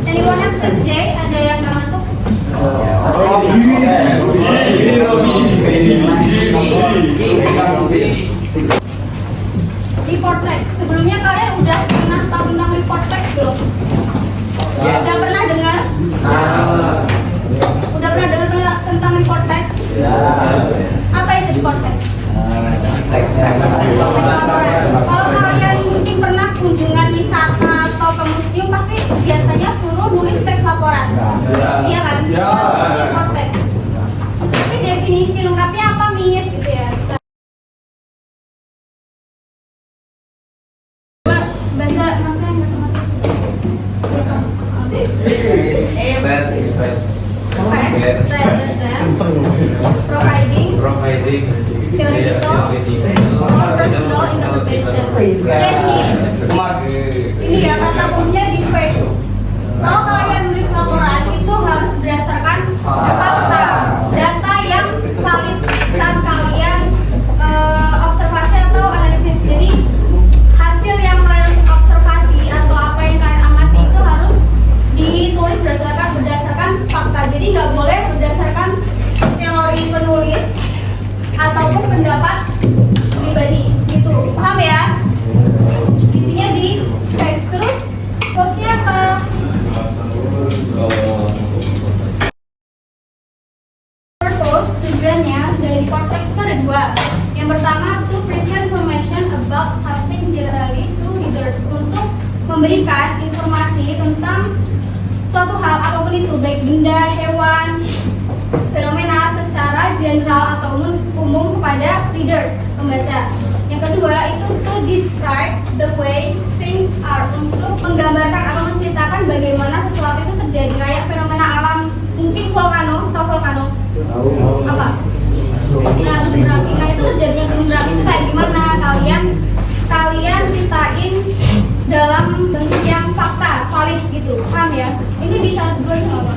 Anyone have subject? Ada yang nggak masuk? Report text. Sebelumnya kalian udah pernah tahu tentang report text belum? Udah pernah dengar? Udah pernah dengar tentang report text? Apa itu report text? Kalau kalian mungkin pernah kunjungan wisata atau ke museum, pasti biasanya suruh nulis teks laporan. Iya kan? Report text. Tapi definisi lengkapnya apa, Miss? Gitu ya. Baca masalah yang baca mati. Providing theoretical or personal interpretation. Jadi ini ya kata umumnya di face. Kalau kalian nulis laporan itu harus berdasarkan fakta, data yang valid saat kalian observasi atau analisis. Jadi hasil yang kalian observasi atau apa yang kalian amati itu harus ditulis berdasarkan fakta. Jadi nggak boleh berdasarkan teori penulis ataupun pendapat pribadi gitu, paham ya? Intinya di teks. Terusnya apa? Purpose, tujuannya dari report text itu ada dua. Yang pertama to present information about something generally to readers, untuk memberikan informasi tentang suatu hal apapun itu, baik benda, hewan, fenomena secara general atau umum kepada readers, pembaca. Yang kedua itu to describe the way things are, untuk menggambarkan atau menceritakan bagaimana sesuatu itu terjadi, kayak fenomena alam, mungkin volcano, atau volcano apa? Nah, gunung berapi. Nah, itu terjadinya gunung berapi itu kayak gimana? Kalian ceritain dalam bentuk yang fakta, valid gitu, paham ya? Ini bisa dua ini apa?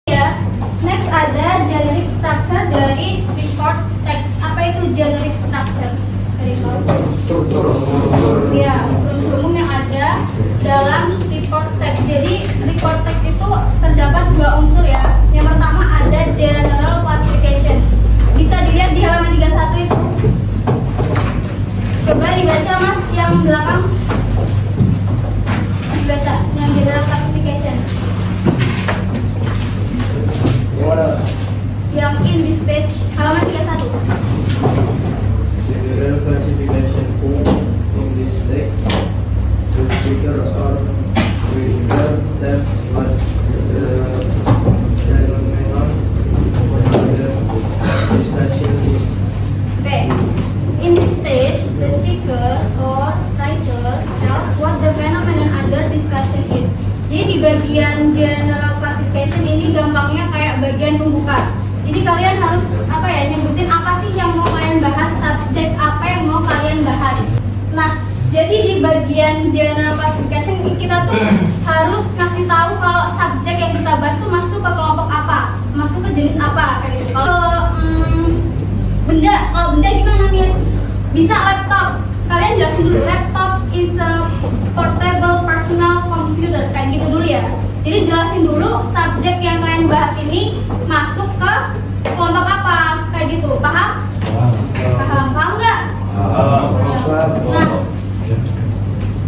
Ya, next ada generic structure dari report text. Apa itu generic structure? Ya, unsur umum yang ada dalam report text. Jadi report text itu terdapat dua unsur ya. Yang pertama ada general classification. Bisa dilihat di halaman 31 itu. Coba dibaca Mas yang belakang. Dibaca yang general classification. Yang in this page halaman 31. General classification in this text, the speaker or reader tells what the phenomenon under discussion is. Okay. In this stage, the speaker or writer tells what the phenomenon under discussion is. Jadi di bagian general classification ini gampangnya kayak bagian pembuka. Jadi kalian harus apa ya, nyebutin apa sih yang mau kalian bahas, subjek apa yang mau kalian bahas. Nah, jadi di bagian general classification kita tuh harus ngasih tahu kalau subjek yang kita bahas tuh masuk ke kelompok apa, masuk ke jenis apa kayak gitu. Kalau benda gimana Miss? Bisa laptop. Kalian jelasin dulu, laptop is a portable personal computer, kayak gitu dulu ya. Jadi jelasin dulu subjek yang kalian bahas ini masuk ke kelompok apa, kayak gitu. Paham? Paham nggak? Nah,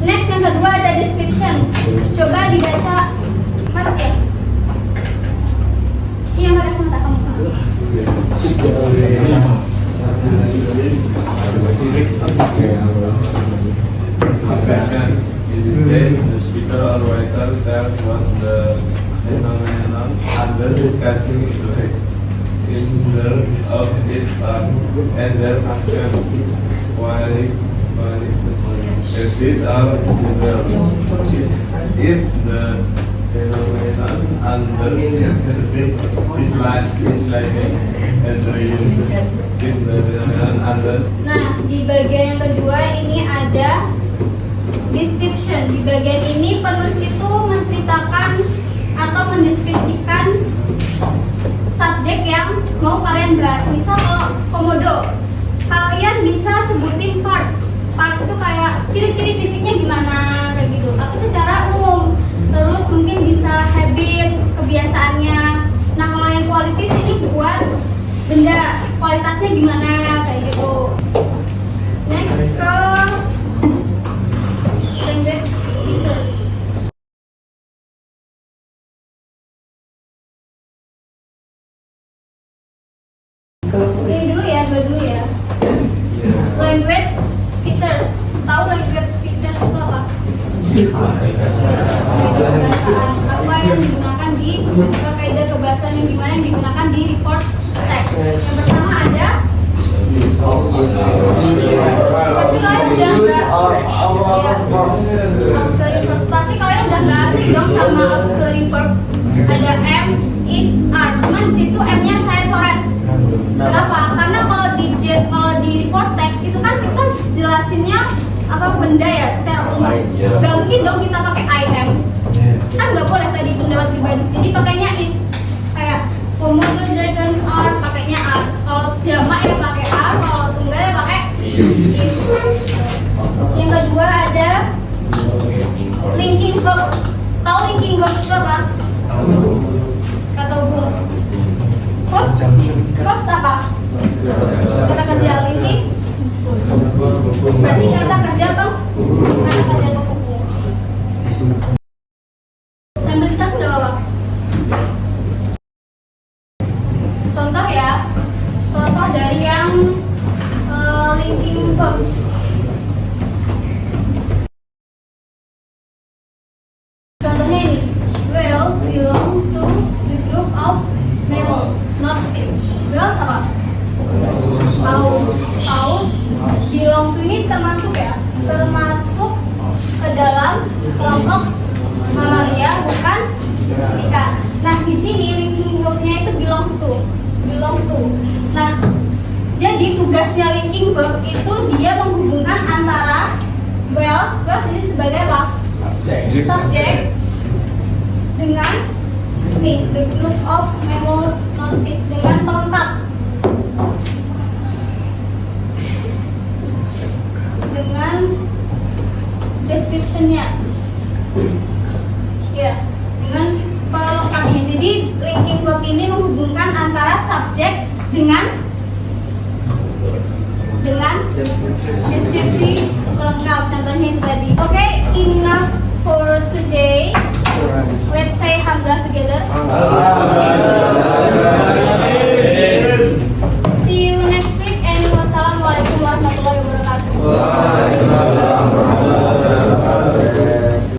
next yang kedua ada description. Coba dibaca Mas ya. Iya, makasih mata kamu. The speaker or writer tells what the phenomenon under discussing is like in terms of its part and their function, while these are if the phenomenon under is like and the if the phenomenon under. Nah, di bagian yang kedua ini ada description. Di bagian ini penulis itu menceritakan atau mendeskripsikan subjek yang mau kalian bahas. Misal kalau komodo, kalian bisa sebutin parts. Parts itu kayak ciri-ciri fisiknya gimana kayak gitu. Tapi secara umum. Terus mungkin bisa habits, kebiasaannya. Nah kalau yang qualities ini buat benda kualitasnya gimana kayak gitu. Next ke language features. Ini dulu ya, dulu ya. Language features. Tahu language features itu apa? Kebahasaan apa yang digunakan di kaidah kebahasaan yang gimana yang digunakan di report text. Yang pertama ada auxiliary verbs. Pasti kalian udah nggak asing dong sama auxiliary verbs. Ada am, is, are. Cuman di situ m-nya saya coret. Kenapa? Karena kalau di report text itu kan kita jelasinnya apa benda ya secara umum. Gak mungkin dong kita pakai I am. Kan nggak boleh tadi pendapat pribadi. Jadi pakainya is. Kayak Komodo dragons are pakainya are. Kalau jamak ya pakai are. Kalau tunggal ya pakai is. Yang kedua ada linking verbs. Tahu linking verbs itu apa? Kata hubung. Verbs apa? Kata kerja linking. Berarti kata kerja apa? Kata kerja penghubung. Sambil dicatat nggak apa-apa. Contoh ya, contoh dari yang linking verbs. Contohnya ini, whales belong to the group of mammals, not fish. Whales apa? Paus. Paus belong to ini termasuk ya, termasuk ke dalam kelompok mamalia, bukan ikan. Nah di sini linking verb-nya itu belong to. Nah jadi tugasnya linking verb itu dia menghubungkan antara whales jadi sebagai apa? Subjek dengan nih the group of mammals not fish dengan pelengkap dengan description-nya ya dengan pelengkapnya. Jadi linking verb ini menghubungkan antara subjek dengan deskripsi pelengkap. Contohnya itu tadi. Oke, enough for today. Let's say hamdah together.